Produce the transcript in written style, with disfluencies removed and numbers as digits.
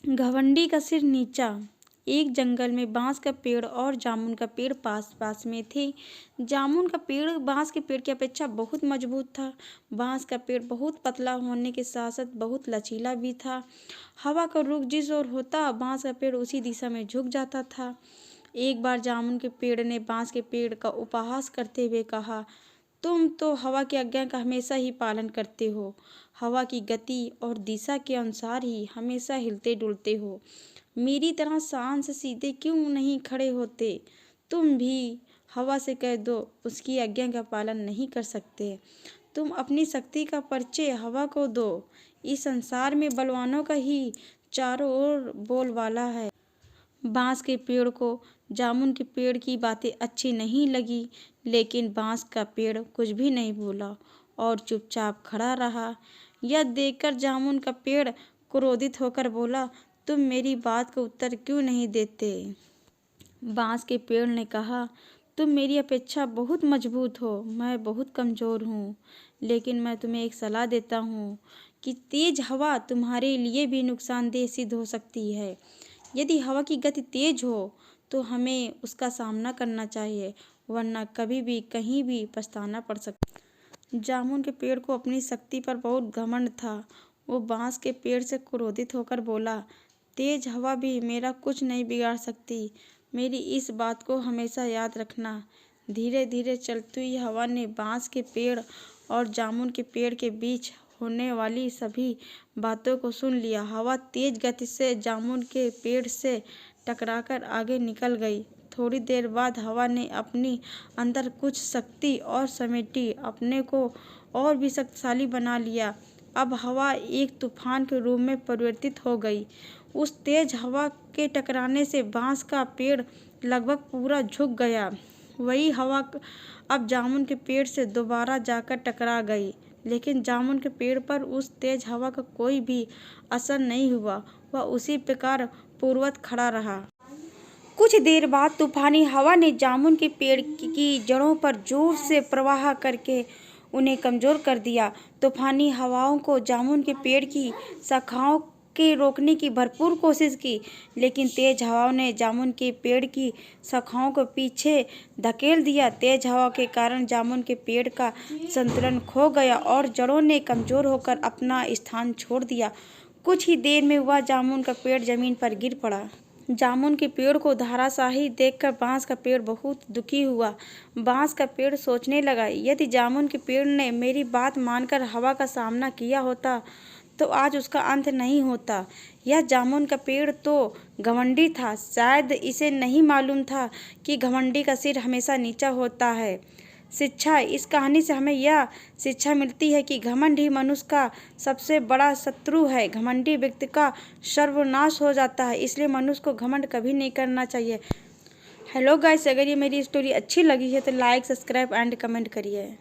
घमंडी का सिर नीचा। एक जंगल में बांस का पेड़ और जामुन का पेड़ पास पास में थे। जामुन का पेड़ बांस के पेड़ की अपेक्षा बहुत मजबूत था। बांस का पेड़ बहुत पतला होने के साथ साथ बहुत लचीला भी था। हवा का रुख जिस ओर होता बांस का पेड़ उसी दिशा में झुक जाता था। एक बार जामुन के पेड़ ने बांस के पेड़ का उपहास करते हुए कहा, तुम तो हवा की आज्ञा का हमेशा ही पालन करते हो। हवा की गति और दिशा के अनुसार ही हमेशा हिलते डुलते हो। मेरी तरह शान से सीधे क्यों नहीं खड़े होते? तुम भी हवा से कह दो, उसकी आज्ञा का पालन नहीं कर सकते। तुम अपनी शक्ति का परिचय हवा को दो। इस संसार में बलवानों का ही चारों ओर बोलबाला है। बांस के पेड़ को जामुन के पेड़ की बातें अच्छी नहीं लगी, लेकिन बांस का पेड़ कुछ भी नहीं बोला और चुपचाप खड़ा रहा। यह देखकर जामुन का पेड़ क्रोधित होकर बोला, तुम मेरी बात का उत्तर क्यों नहीं देते? बांस के पेड़ ने कहा, तुम मेरी अपेक्षा बहुत मजबूत हो, मैं बहुत कमज़ोर हूँ। लेकिन मैं तुम्हें एक सलाह देता हूँ कि तेज हवा तुम्हारे लिए भी नुकसानदेह सिद्ध हो सकती है। यदि हवा की गति तेज हो तो हमें उसका सामना करना चाहिए, वरना कभी भी कहीं भी पछताना पड़ सकता। जामुन के पेड़ को अपनी शक्ति पर बहुत घमंड था। वो बांस के पेड़ से क्रोधित होकर बोला, तेज हवा भी मेरा कुछ नहीं बिगाड़ सकती। मेरी इस बात को हमेशा याद रखना। धीरे धीरे चलती हुई हवा ने बांस के पेड़ और जामुन के पेड़ के बीच होने वाली सभी बातों को सुन लिया। हवा तेज गति से जामुन के पेड़ से टकराकर आगे निकल गई। थोड़ी देर बाद हवा ने अपनी अंदर कुछ शक्ति और समेटी अपने को और भी शक्तिशाली बना लिया। अब हवा एक तूफान के रूप में परिवर्तित हो गई। उस तेज हवा के टकराने से बांस का पेड़ लगभग पूरा झुक गया। वही हवा अब जामुन के पेड़ से दोबारा जाकर टकरा गई, लेकिन जामुन के पेड़ पर उस तेज हवा का कोई भी असर नहीं हुआ। वह उसी प्रकार पूर्ववत खड़ा रहा। कुछ देर बाद तूफानी हवा ने जामुन के पेड़ की जड़ों पर जोर से प्रहार करके उन्हें कमजोर कर दिया। तूफानी हवाओं को जामुन के पेड़ की शाखाओं के रोकने की भरपूर कोशिश की, लेकिन तेज हवाओं ने जामुन के पेड़ की शाखाओं को पीछे धकेल दिया। तेज हवा के कारण जामुन के पेड़ का संतुलन खो गया और जड़ों ने कमजोर होकर अपना स्थान छोड़ दिया। कुछ ही देर में वह जामुन का पेड़ जमीन पर गिर पड़ा। जामुन के पेड़ को धराशायी देखकर बांस का पेड़ बहुत दुखी हुआ। बांस का पेड़ सोचने लगा, यदि जामुन के पेड़ ने मेरी बात मानकर हवा का सामना किया होता तो आज उसका अंत नहीं होता। यह जामुन का पेड़ तो घमंडी था, शायद इसे नहीं मालूम था कि घमंडी का सिर हमेशा नीचा होता है। शिक्षा, इस कहानी से हमें यह शिक्षा मिलती है कि घमंड ही मनुष्य का सबसे बड़ा शत्रु है। घमंडी व्यक्ति का सर्वनाश हो जाता है, इसलिए मनुष्य को घमंड कभी नहीं करना चाहिए। हेलो गाइस, अगर ये मेरी स्टोरी अच्छी लगी है तो लाइक, सब्सक्राइब एंड कमेंट करिए।